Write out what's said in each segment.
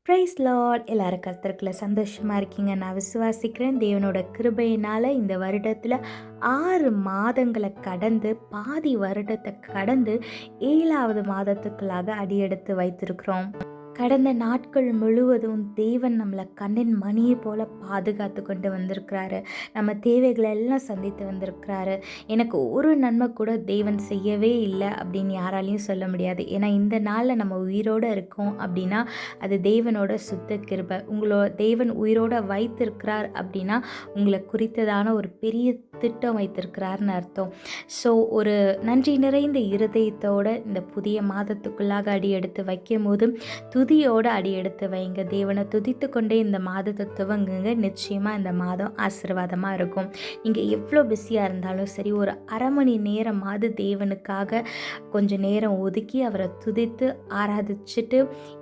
Price Lord. எல்லாரும் கர்த்தருக்குள்ள சந்தோஷமாக இருக்கீங்க நான் விசுவாசிக்கிறேன். தேவனோட கிருபையினால் இந்த வருடத்தில் 6 மாதங்களை கடந்து பாதி வருடத்தை கடந்து 7வது மாதத்துக்குள்ளாக அடியெடுத்து வைத்திருக்கிறோம். கடந்த நாட்கள் முழுவதும் தேவன் நம்மளை கண்ணின் மணியை போல் பாதுகாத்து கொண்டு வந்திருக்கிறாரு. நம்ம தேவைகளை எல்லாம் சந்தித்து வந்திருக்கிறாரு. எனக்கு ஒரு நன்மை கூட தேவன் செய்யவே இல்லை அப்படின்னு யாராலையும் சொல்ல முடியாது. ஏன்னா இந்த நாளில் நம்ம உயிரோடு இருக்கோம் அப்படின்னா அது தேவனோட சுத்த கிருபை. தேவன் உயிரோடு வைத்திருக்கிறார் அப்படின்னா உங்களை குறித்ததான ஒரு பெரிய திட்டம் வைத்திருக்கிறார்னு அர்த்தம். ஸோ ஒரு நன்றி நிறைந்த இருதயத்தோடு இந்த புதிய மாதத்துக்குள்ளாக அடி எடுத்து வைக்கும் போதும் துதியோடு அடி எடுத்து வைங்க. தேவனை துதித்து கொண்டே இந்த மாதத்தை துவங்குங்க. நிச்சயமாக இந்த மாதம் ஆசீர்வாதமாக இருக்கும். நீங்கள் எவ்வளோ பிஸியாக இருந்தாலும் சரி, ஒரு அரை மணி நேரமாவது தேவனுக்காக கொஞ்சம் நேரம் ஒதுக்கி அவரை துதித்து ஆராதிச்சுட்டு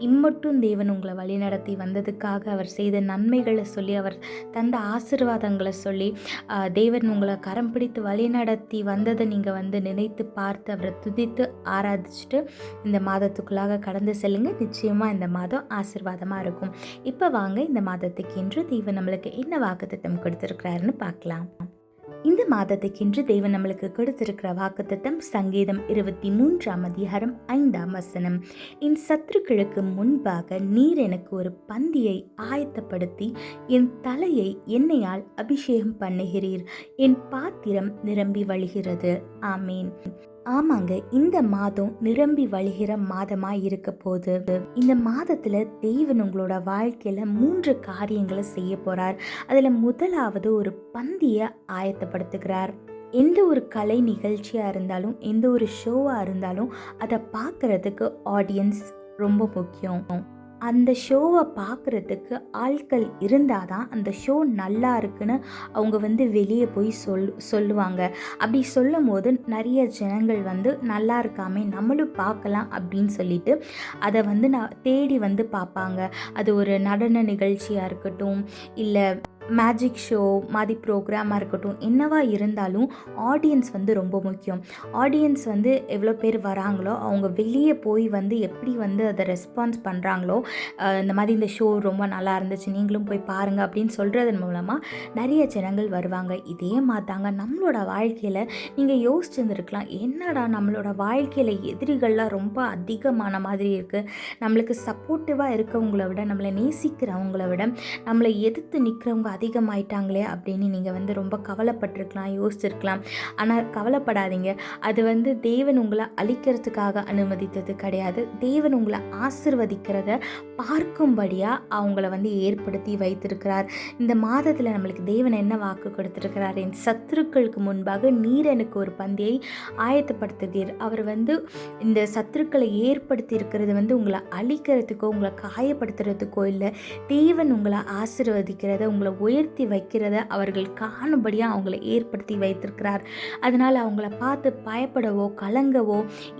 இம்மட்டும் தேவன் உங்களை வழிநடத்தி வந்ததுக்காக, அவர் செய்த நன்மைகளை சொல்லி, அவர் தந்த ஆசீர்வாதங்களை சொல்லி, தேவன் உங்களை கரம் பிடித்து வழிநடத்தி வந்ததை நீங்கள் நினைத்து பார்த்து அவரை துதித்து ஆராதிச்சுட்டு இந்த மாதத்துக்குள்ளாக கடந்து செல்லுங்க. நிச்சயமாக இந்த மாதம் ஆசீர்வாதமாக இருக்கும். இப்போ வாங்க இந்த மாதத்துக்கு இன்று தேவன் நம்மளுக்கு என்ன வாக்குத்தத்தம் கொடுத்திருக்கிறாருன்னு பார்க்கலாம். இந்த மாதத்துக்கென்று தேவன் நம்மளுக்கு கொடுத்திருக்கிற வாக்குத்தத்தம் சங்கீதம் 23ஆம் அதிகாரம் 5ஆம் வசனம். என் சத்துருக்களுக்கு முன்பாக நீர் எனக்கு ஒரு பந்தியை ஆயத்தப்படுத்தி என் தலையை எண்ணெயால் அபிஷேகம் பண்ணுகிறீர். என் பாத்திரம் நிரம்பி வழிகிறது. ஆமீன். ஆமாங்க, இந்த மாதம் நிரம்பி வழிகிற மாதமாக இருக்க போகுது. இந்த மாதத்தில் தேவன் உங்களோட வாழ்க்கையில் 3 காரியங்களை செய்ய போகிறார். அதில் முதலாவது ஒரு பந்தியை ஆயத்தப்படுத்துகிறார். எந்த ஒரு கலை நிகழ்ச்சியாக இருந்தாலும், எந்த ஒரு ஷோவாக இருந்தாலும் அதை பார்க்குறதுக்கு ஆடியன்ஸ் ரொம்ப முக்கியம். அந்த ஷோவை பார்க்குறதுக்கு ஆட்கள் இருந்தால் தான் அந்த ஷோ நல்லா இருக்குன்னு அவங்க வெளியே போய் சொல்லுவாங்க. அப்படி சொல்லும் போது நிறைய ஜனங்கள் நல்லா இருக்காமே நம்மளும் பார்க்கலாம் அப்படின்னு சொல்லிட்டு அதை நான் தேடி பார்ப்பாங்க. அது ஒரு நடன நிகழ்ச்சியாக இருக்கட்டும், இல்லை மேஜிக் ஷோ மாதிரி ப்ரோக்ராமாக இருக்கட்டும், என்னவா இருந்தாலும் ஆடியன்ஸ் ரொம்ப முக்கியம். ஆடியன்ஸ் எவ்வளோ பேர் வராங்களோ, அவங்க வெளியே போய் எப்படி அதை ரெஸ்பான்ஸ் பண்ணுறாங்களோ, இந்த மாதிரி இந்த ஷோ ரொம்ப நல்லா இருந்துச்சு, நீங்களும் போய் பாருங்கள் அப்படின்னு சொல்கிறதன் மூலமாக நிறைய ஜனங்கள் வருவாங்க. இதே மாதாங்க நம்மளோட வாழ்க்கையில் நீங்கள் யோசிச்சுருந்துருக்கலாம், என்னடா நம்மளோட வாழ்க்கையில் எதிரிகள்லாம் ரொம்ப அதிகமான மாதிரி இருக்குது, நம்மளுக்கு சப்போர்ட்டிவாக இருக்கவங்கள விட, நம்மளை நேசிக்கிறவங்கள விட நம்மளை எதிர்த்து நிற்கிறவங்க அதிகமாயிட்டாங்களே அப்படின்னு நீங்கள் ரொம்ப கவலைப்பட்டிருக்கலாம், யோசிச்சிருக்கலாம். ஆனால் கவலைப்படாதீங்க. அது தேவன் உங்களை அழிக்கிறதுக்காக அனுமதித்தது கிடையாது. தேவன் உங்களை ஆசிர்வதிக்கிறத பார்க்கும்படியாக அவங்கள ஏற்படுத்தி வைத்திருக்கிறார். இந்த மாதத்தில் நம்மளுக்கு தேவன் என்ன வாக்கு கொடுத்துருக்கிறார்? என் சத்துருக்களுக்கு முன்பாக நீர் எனக்கு ஒரு பந்தியை ஆயத்தப்படுத்துகிறீர். அவர் இந்த சத்துருக்களை ஏற்படுத்தி இருக்கிறது உங்களை அழிக்கிறதுக்கோ உங்களை காயப்படுத்துறதுக்கோ இல்லை. தேவன் உங்களை ஆசீர்வதிக்கிறத, உங்களை உயர்த்தி வைக்கிறத அவர்கள் காணும்படியாக அவங்கள ஏற்படுத்தி வைத்திருக்கிறார். அதனால் அவங்கள பார்த்து பயப்படவோ கலங்கவோ,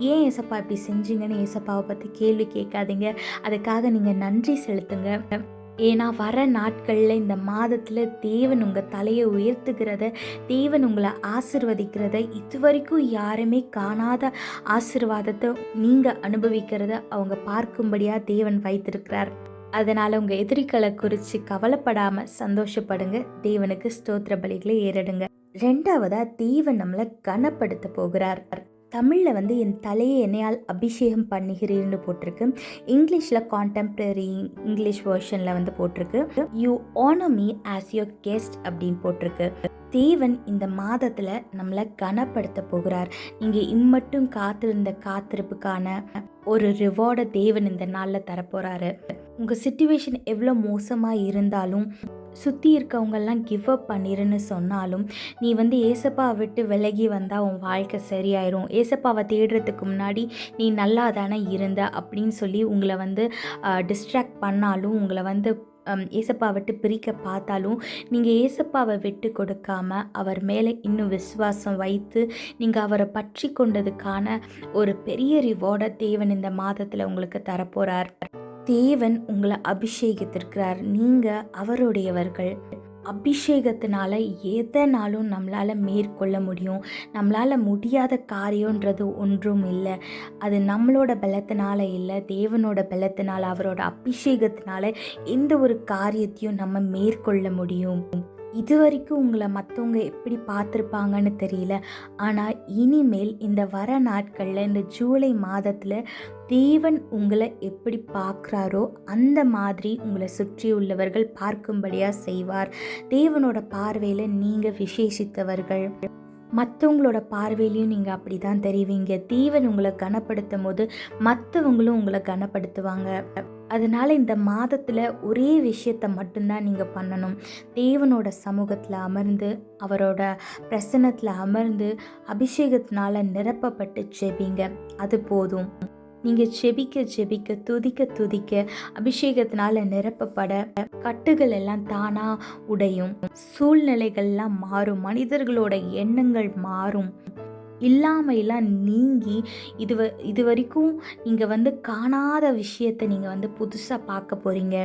ஏன் ஏசப்பா இப்படி செஞ்சீங்கன்னு ஏசப்பாவை பற்றி கேள்வி கேட்காதீங்க. அதுக்காக நீங்கள் நன்றி செலுத்துங்க. ஏன்னா வர நாட்களில் இந்த மாதத்தில் தேவன் உங்கள் தலையை உயர்த்துகிறத, தேவன் உங்களை ஆசிர்வதிக்கிறத, இதுவரைக்கும் யாருமே காணாத ஆசீர்வாதத்தை நீங்கள் அனுபவிக்கிறத அவங்க பார்க்கும்படியாக தேவன் வைத்திருக்கிறார். அதனால் உங்கள் எதிரிகளை குறித்து கவலைப்படாமல் சந்தோஷப்படுங்க. தேவனுக்கு ஸ்தோத்திர பலிகளை ஏறிடுங்க. 2வதாக தேவன் நம்மளை கனப்படுத்த போகிறார். தமிழில் என் தலையை எண்ணெயால் அபிஷேகம் பண்ணுகிறீர்னு போட்டிருக்கு. இங்கிலீஷில் கான்டெம்பரரி இங்கிலீஷ் வெர்ஷனில் போட்டிருக்கு, you honour me as your guest அப்படின்னு போட்டிருக்கு. தேவன் இந்த மாதத்தில் நம்மளை கனப்படுத்த போகிறார். நீங்கள் இம்மட்டும் காத்திருந்த காத்திருப்புக்கான ஒரு ரிவார்டை தேவன் இந்த நாளில் தரப்போகிறாரு. உங்கள் சிச்சுவேஷன் எவ்வளோ மோசமாக இருந்தாலும், சுற்றி இருக்கவங்கெல்லாம் கிவ் அப் பண்ணிருன்னு சொன்னாலும், நீ ஏசப்பா விட்டு விலகி வந்தால் உன் வாழ்க்கை சரியாயிரும், ஏசப்பாவை தேடுறதுக்கு முன்னாடி நீ நல்லா தானே இருந்த அப்படின்னு சொல்லி உங்களை டிஸ்ட்ராக்ட் பண்ணாலும், உங்களை ஏசப்பா விட்டு பிரிக்க பார்த்தாலும், நீங்கள் ஏசப்பாவை விட்டு கொடுக்காம அவர் மேலே இன்னும் விசுவாசம் வைத்து நீங்கள் அவரை பற்றி கொண்டதுக்கான ஒரு பெரிய ரிவார்டை தேவன் இந்த மாதத்தில் உங்களுக்கு தரப்போகிறார். தேவன் உங்களை அபிஷேகித்திருக்கிறார். நீங்கள் அவருடையவர்கள். அபிஷேகத்தினால எதனாலும் நம்மளால் மேற்கொள்ள முடியும். நம்மளால் முடியாத காரியன்றது ஒன்றும் இல்லை. அது நம்மளோட பலத்தினால இல்லை, தேவனோட பலத்தினால, அவரோட அபிஷேகத்தினால எந்த ஒரு காரியத்தையும் நம்ம மேற்கொள்ள முடியும். இது வரைக்கும் உங்களை மற்றவங்க எப்படி பார்த்துருப்பாங்கன்னு தெரியல. ஆனால் இனிமேல் இந்த வர நாட்களில், இந்த ஜூலை மாதத்தில் தேவன் உங்களை எப்படி பார்க்குறாரோ அந்த மாதிரி உங்களை சுற்றி உள்ளவர்கள் பார்க்கும்படியாக செய்வார். தேவனோட பார்வையில் நீங்கள் விசேஷித்தவர்கள். மற்றவங்களோட பார்வையிலையும் நீங்கள் அப்படி தான் தெரிவிங்க. தேவன் உங்களை கனப்படுத்தும் போது மற்றவங்களும் உங்களை கனப்படுத்துவாங்க. அதனால் இந்த மாதத்தில் ஒரே விஷயத்தை மட்டும்தான் நீங்கள் பண்ணணும். தேவனோட சமூகத்தில் அமர்ந்து, அவரோட பிரசன்னத்தில் அமர்ந்து, அபிஷேகத்தினால் நிரப்பப்பட்டு ஜெபிங்க. அது போதும். நீங்கள் ஜெபிக்க ஜெபிக்க, துதிக்க துதிக்க, அபிஷேகத்தினால் நிரப்பப்பட கட்டுகள் எல்லாம் தானாக உடையும், சூழ்நிலைகள்லாம் மாறும், மனிதர்களோட எண்ணங்கள் மாறும், இல்லாமையெல்லாம் நீங்கி இது வரைக்கும் நீங்கள் காணாத விஷயத்தை நீங்கள் புதுசாக பார்க்க போகிறீங்க.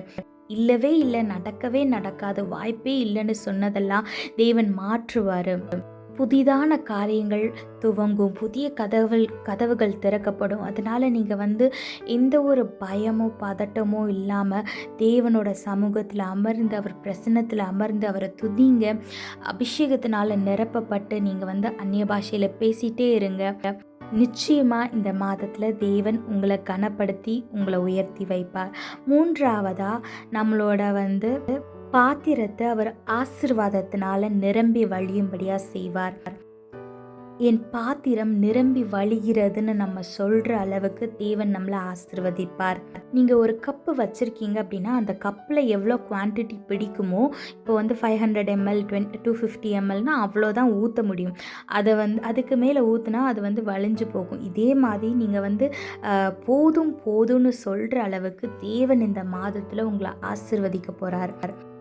இல்லவே இல்லை, நடக்கவே நடக்காது, வாய்ப்பே இல்லைன்னு சொன்னதெல்லாம் தேவன் மாற்றுவார். புதிதான காரியங்கள் துவங்கும், புதிய கதவுகள் திறக்கப்படும். அதனால் நீங்கள் எந்த ஒரு பயமோ பதட்டமோ இல்லாமல் தேவனோட சமூகத்தில் அமர்ந்து, அவர் பிரசன்னத்தில் அமர்ந்து அவரை துதிங்க. அபிஷேகத்தினால் நிரப்பப்பட்டு நீங்கள் அந்நிய பாஷையில் பேசிகிட்டே இருங்க. நிச்சயமாக இந்த மாதத்தில் தேவன் உங்களை கனப்படுத்தி உங்களை உயர்த்தி வைப்பார். மூன்றாவதாக நம்மளோட பாத்திரத்தை அவர் ஆசீர்வாதத்தினால நிரம்பி வழியும்படியாக செய்வார். என் பாத்திரம் நிரம்பி வழிகிறதுன்னு நம்ம சொல்கிற அளவுக்கு தேவன் நம்மளை ஆசீர்வதிப்பார். நீங்கள் ஒரு கப்பு வச்சுருக்கீங்க அப்படின்னா அந்த கப்பில் எவ்வளோ குவான்டிட்டி பிடிக்குமோ, இப்போ 500 ml 250 mlனா அவ்வளோதான் ஊற்ற முடியும். அதை அதுக்கு மேலே ஊற்றுனா அது வழிஞ்சு போகும். இதே மாதிரி நீங்கள் போதும் போதும்னு சொல்கிற அளவுக்கு தேவன் இந்த மாதத்தில் உங்களை ஆசீர்வதிக்க போகிறார்.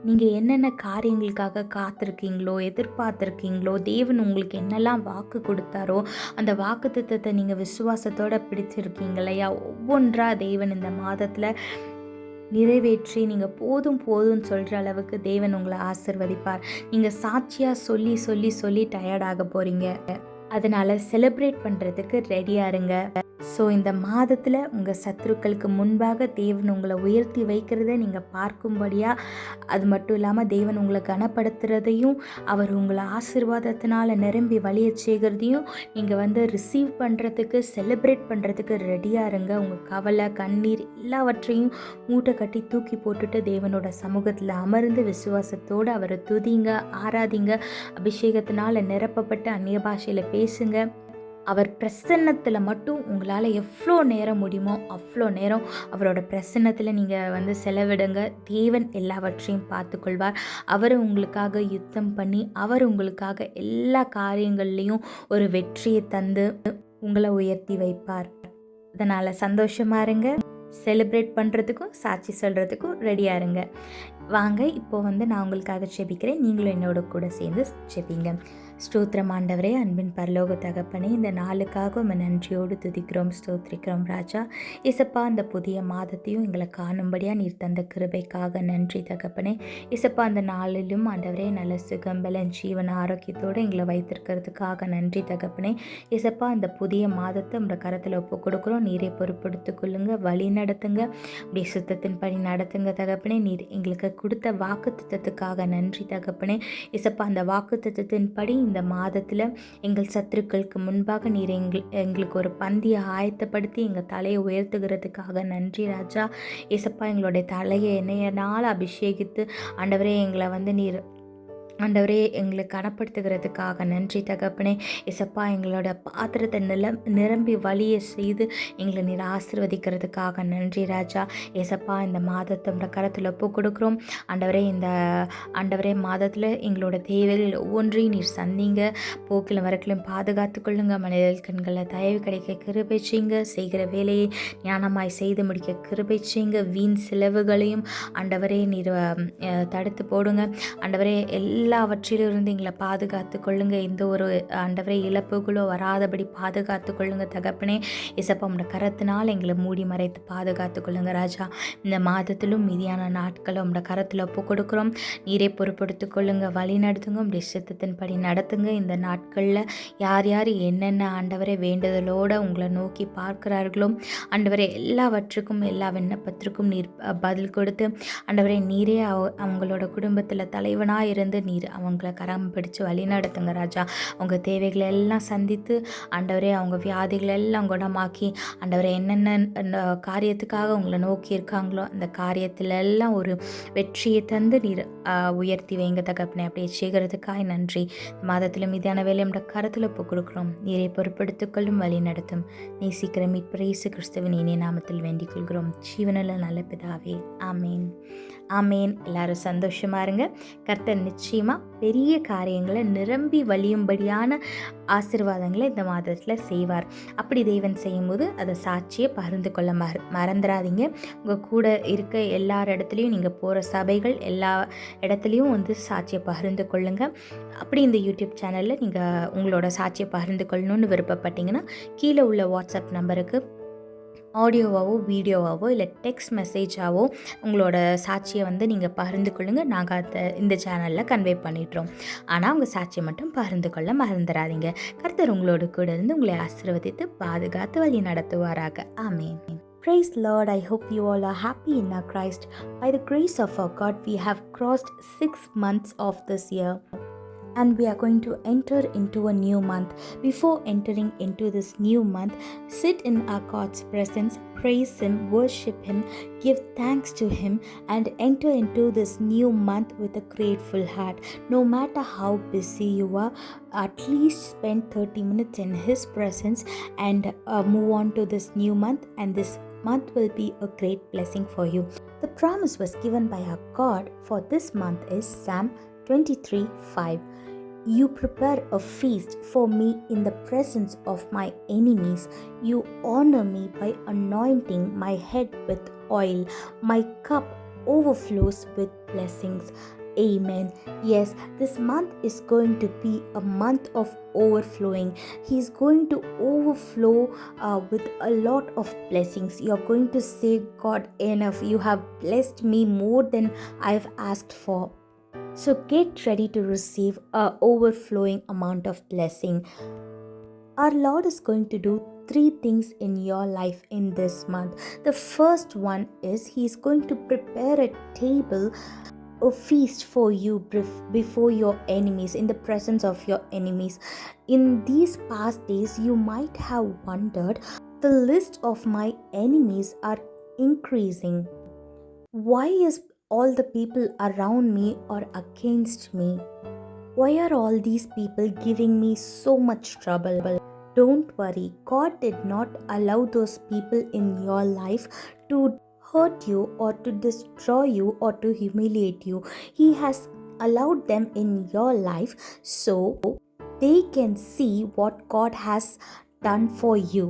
நீங்கள் என்னென்ன காரியங்களுக்காக காத்திருக்கீங்களோ, எதிர்பார்த்துருக்கீங்களோ, தேவன் உங்களுக்கு என்னெல்லாம் வாக்கு கொடுத்தாரோ அந்த வாக்கு தத்தத்தை நீங்கள் விசுவாசத்தோடு பிடிச்சிருக்கீங்க இல்லையா, ஒவ்வொன்றா தேவன் இந்த மாதத்தில் நிறைவேற்றி நீங்கள் போதும் போதும்னு சொல்கிற அளவுக்கு தேவன் உங்களை ஆசீர்வதிப்பார். நீங்கள் சாட்சியாக சொல்லி சொல்லி சொல்லி டயர்டாக போகிறீங்க. அதனால் செலிப்ரேட் பண்ணுறதுக்கு ரெடியாக இருங்க. ஸோ இந்த மாதத்தில் உங்கள் சத்துருக்களுக்கு முன்பாக தேவன் உங்களை உயர்த்தி வைக்கிறத நீங்கள் பார்க்கும்படியாக, அது மட்டும் இல்லாமல் தேவன் உங்களை கனப்படுத்துகிறதையும், அவர் உங்களை ஆசீர்வாதத்தினால் நிரம்பி வழிய செய்கிறதையும் நீங்கள் ரிசீவ் பண்ணுறதுக்கு, செலிப்ரேட் பண்ணுறதுக்கு ரெடியாக இருங்க. உங்கள் கவலை, கண்ணீர் எல்லாவற்றையும் மூட்டை கட்டி தூக்கி போட்டுட்டு தேவனோட சமூகத்தில் அமர்ந்து விசுவாசத்தோடு அவரை துதிங்க, ஆராதிங்க. அபிஷேகத்தினால் நிரப்பப்பட்டு அந்நிய பாஷையில் பேசுங்க. அவர் பிரசன்னத்தில் மட்டும் உங்களால் எவ்வளோ நேரம் முடியுமோ அவ்வளோ நேரம் அவரோட பிரசன்னத்தில் நீங்கள் செலவிடுங்க. தேவன் எல்லாவற்றையும் பார்த்துக்கொள்வார். அவர் உங்களுக்காக யுத்தம் பண்ணி, அவர் உங்களுக்காக எல்லா காரியங்கள்லேயும் ஒரு வெற்றியை தந்து உங்களை உயர்த்தி வைப்பார். அதனால் சந்தோஷமாக இருங்க. செலிப்ரேட் பண்ணுறதுக்கும் சாட்சி சொல்கிறதுக்கும் ரெடியாக இருங்க. வாங்க, இப்போது நான் உங்களுக்காக ஜெபிக்கிறேன். நீங்களும் என்னோட கூட சேர்ந்து ஜெபிங்க. ஸ்தோத்திரம் ஆண்டவரே, அன்பின் பரலோக தகப்பனே, இந்த நாளுக்காக உம்மை நன்றியோடு துதிக்கிறோம், ஸ்தோத்திரிக்கிறோம் ராஜா. இசப்பா, இந்த புதிய மாதத்தையும் எங்களை காணும்படியாக நீர் தந்த கிருபைக்காக நன்றி தகப்பனே. இசப்பா, அந்த நாளிலும் ஆண்டவரே நல்ல சுகம், பலன், ஜீவன், ஆரோக்கியத்தோடு எங்களை வைத்திருக்கிறதுக்காக நன்றி தகப்பனே. இசப்பா, இந்த புதிய மாதத்தை உங்களோட கரத்தில் ஒப்பு கொடுக்குறோம். நீரை பொறுப்படுத்திக் கொள்ளுங்க, வழி நடத்துங்க, அப்படியே சுத்தத்தின் படி நடத்துங்க தகப்பனே. நீர் எங்களுக்கு கொடுத்த வாக்கு திட்டத்துக்காக நன்றி தகப்பனே. இசப்பா, அந்த வாக்கு திட்டத்தின் படி இந்த மாதத்தில் எங்கள் சத்துருக்களுக்கு முன்பாக நீர் எங்களுக்கு ஒரு பந்தியை ஆயத்தப்படுத்தி எங்கள் தலையை உயர்த்துகிறதுக்காக நன்றி ராஜா. இசப்பா, எங்களுடைய தலையை எண்ணெயினால் அபிஷேகித்து ஆண்டவரே எங்களை நீர் ஆண்டவரே எங்களை கனப்படுத்துகிறதுக்காக நன்றி தகப்பனே. இசப்பா, எங்களோட பாத்திரத்தை நிரம்பி வழிய செய்து எங்களை நீர் ஆசீர்வதிக்கிறதுக்காக நன்றி ராஜா. இசப்பா, இந்த மாதத்தோட கரத்தில் ஒப்பு கொடுக்குறோம் ஆண்டவரே மாதத்தில் எங்களோட தேவைகள் ஒவ்வொன்றையும் நீர் சந்திங்க, போக்கிலும் வரக்கிலும் பாதுகாத்து கொள்ளுங்க. மனிதர்கள் கண்களில் தயவு கிடைக்க கிருபை செய்யுங்க. செய்கிற வேலையை ஞானமாய் செய்து முடிக்க கிருபை செய்யுங்க. வீண் செலவுகளையும் ஆண்டவரே நீர் தடுத்து போடுங்க. ஆண்டவரே எல்லாவற்றிலிருந்து எங்களை பாதுகாத்து கொள்ளுங்க. எந்த ஒரு ஆண்டவரே இழப்புகளோ வராதபடி பாதுகாத்து கொள்ளுங்க தகப்பனே. இசப்பா உம்முடைய கரத்தினால் எங்களை மூடி மறைத்து பாதுகாத்து கொள்ளுங்க ராஜா. இந்த மாதத்திலும் மீதியான நாட்களை உம்முடைய கரத்தில் ஒப்பு கொடுக்குறோம். நீரே பொறுப்படுத்திக் கொள்ளுங்க, வழி நடத்துங்க, உம்முடைய சித்தத்தின்படி நடத்துங்க. இந்த நாட்களில் யார் யார் என்னென்ன ஆண்டவரை வேண்டுதலோடு உங்களை நோக்கி பார்க்கிறார்களோ ஆண்டவரே எல்லாவற்றுக்கும் எல்லா விண்ணப்பத்திற்கும் நீர் பதில் கொடுத்து ஆண்டவரே நீரே அவங்களோட குடும்பத்தில் தலைவனாக இருந்து நீர் அவங்கள கரம் பிடிச்சு வழி நடத்துங்க ராஜா. அவங்க தேவைகளை எல்லாம் சந்தித்து ஆண்டவரே அவங்க வியாதிகளை எல்லாம் குணமாக்கி ஆண்டவரே என்னென்ன காரியத்துக்காக உங்களை நோக்கி இருக்காங்களோ அந்த காரியத்தில் எல்லாம் ஒரு வெற்றியை தந்து நீர் உயர்த்தி வைங்க தகப்பனே. அப்படியே செய்கிறதுக்காக நன்றி. மாதத்திலும் மீதான வேலை நம்முடைய கரத்தில் ஒப்பு கொடுக்குறோம். நீரை பொறுப்படுத்திக் கொள்ளும், வழி நடத்தும். நீ சீக்கிரம் மீட்பர் இயேசு கிறிஸ்துவின் இனிய நாமத்தில் வேண்டிக் கொள்கிறோம் ஜீவனுள்ள நல்ல பிதாவே. ஆமேன் ஆமேன். எல்லாரும் சந்தோஷமா இருங்க. கர்த்தர் நிச்சயமாக பெரிய காரியங்களை நிரம்பி வழியும்படியான ஆசீர்வாதங்களை இந்த மாதத்தில் செய்வார். அப்படி தேவன் செய்யும்போது அதை சாட்சியை பகிர்ந்து கொள்ள மறந்துடாதீங்க. உங்கள் கூட இருக்க எல்லார் இடத்துலையும் நீங்கள் போகிற சபைகள் எல்லா இடத்துலையும் வந்து சாட்சியை பகிர்ந்து கொள்ளுங்கள். அப்படி இந்த யூடியூப் சேனலில் நீங்கள் உங்களோட சாட்சியை பகிர்ந்து கொள்ளணும்னு விருப்பப்பட்டீங்கன்னா கீழே உள்ள வாட்ஸ்அப் நம்பருக்கு ஆடியோவாவோ வீடியோவாவோ இல்லை டெக்ஸ்ட் மெசேஜாவோ உங்களோட சாட்சியை வந்து நீங்கள் பகிர்ந்து கொள்ளுங்கள். நாங்கள் அதை இந்த சேனலில் கன்வே பண்ணிடுறோம். ஆனால் உங்கள் சாட்சியை மட்டும் பகிர்ந்து கொள்ள மறந்துடாதீங்க. கர்த்தர் உங்களோட கூட இருந்து உங்களை ஆசீர்வதித்து பாதுகாத்து வழி நடத்துவாராக. ஆமென். Praise Lord, I hope you all are happy in our Christ. By the grace of our God, we have crossed 6 months of this year. And we are going to enter into a new month. Before entering into this new month, sit in our God's presence, praise Him, worship Him, give thanks to Him, and enter into this new month with a grateful heart. No matter how busy you are, at least spend 30 minutes in His presence and move on to this new month, and this month will be a great blessing for you. The promise was given by our God for this month is Psalm 23:5. You prepare a feast for me in the presence of my enemies. You honor me by anointing my head with oil. My cup overflows with blessings. Amen. Yes, this month is going to be a month of overflowing. He is going to overflow with a lot of blessings. You are going to say, God, enough. You have blessed me more than I have asked for. So get ready to receive an overflowing amount of blessing. Our Lord is going to do 3 things in your life in this month. The first one is He is going to prepare a table, a feast for you before your enemies, in the presence of your enemies. In these past days, you might have wondered, the list of my enemies are increasing. Why is all the people around me are against me? Why are all these people giving me so much trouble? Don't worry. God did not allow those people in your life to hurt you or to destroy you or to humiliate you. He has allowed them in your life so they can see what God has done for you,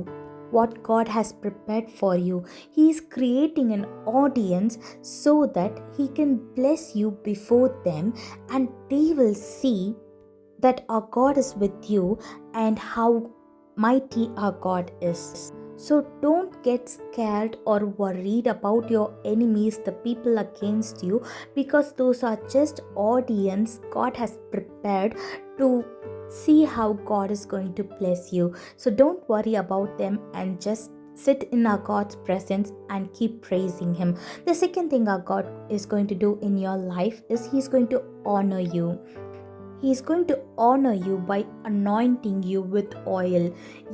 what God has prepared for you. He is creating an audience so that He can bless you before them, and they will see that our God is with you and how mighty our God is. So don't get scared or worried about your enemies, the people against you, because those are just audience God has prepared to see how God is going to bless you. So don't worry about them and just sit in our God's presence and keep praising Him. The second thing our God is going to do in your life is He's going to honor you. He is going to honor you by anointing you with oil.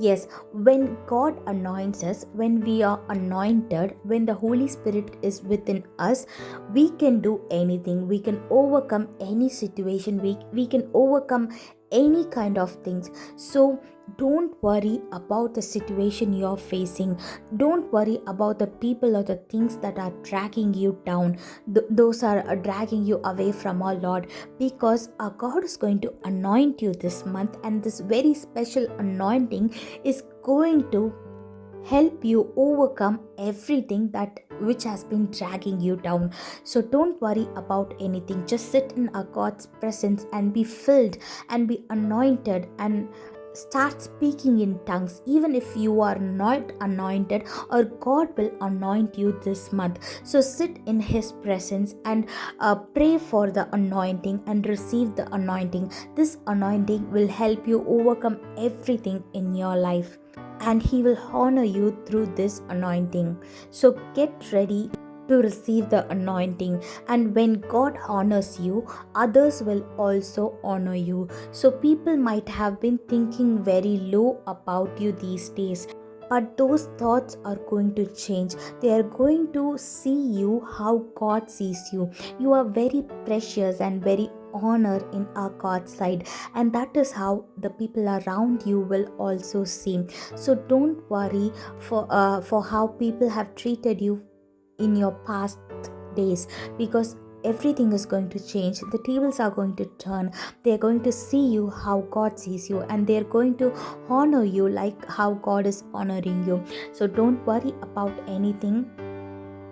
Yes, when God anoints us, when we are anointed, when the Holy Spirit is within us, we can do anything. We can overcome any situation. We can overcome any kind of things. So don't worry about the situation you're facing. Don't worry about the people or the things that are dragging you down. Those are dragging you away from our Lord, because our God is going to anoint you this month, and this very special anointing is going to help you overcome everything that which has been dragging you down. So don't worry about anything, just sit in our God's presence and be filled and be anointed and start speaking in tongues. Even if you are not anointed, or God will anoint you this month, so sit in his presence and pray for the anointing and receive the anointing. This anointing will help you overcome everything in your life, and he will honor you through this anointing. So get ready to receive the anointing, and when God honors you, others will also honor you. So people might have been thinking very low about you these days, but those thoughts are going to change. They are going to see you how God sees you. You are very precious and very honor in our God's side, and that is how the people around you will also see. So don't worry for how people have treated you in your past days, because everything is going to change. The tables are going to turn. They're going to see you how God sees you, and they're going to honor you like how God is honoring you. So don't worry about anything,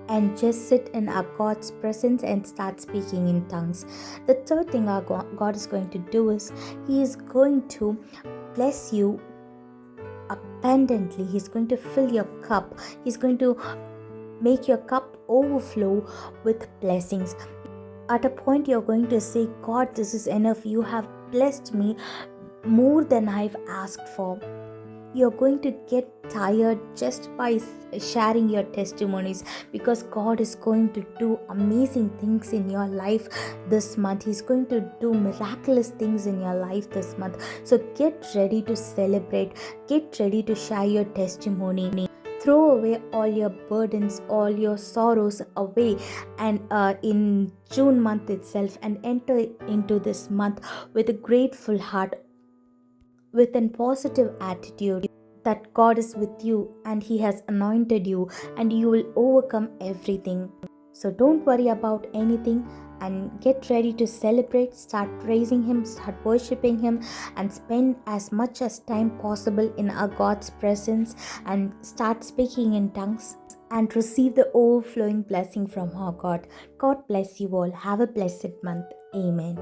and just sit in our God's presence and start speaking in tongues. The third thing our God is going to do is he is going to bless you abundantly. He's going to fill your cup. He's going to make your cup overflow with blessings. At a point, you're going to say, God, this is enough. You have blessed me more than I've asked for. You're going to get tired just by sharing your testimonies, because God is going to do amazing things in your life this month. He's going to do miraculous things in your life this month. So get ready to celebrate. Get ready to share your testimony. Throw away all your burdens, all your sorrows away, and in June month itself, and enter into this month with a grateful heart, with a positive attitude that God is with you and he has anointed you, and you will overcome everything. So don't worry about anything, and get ready to celebrate. Start praising him, start worshiping him, and spend as much as time possible in our God's presence, and start speaking in tongues and receive the overflowing blessing from our God. God bless you all. Have a blessed month. Amen.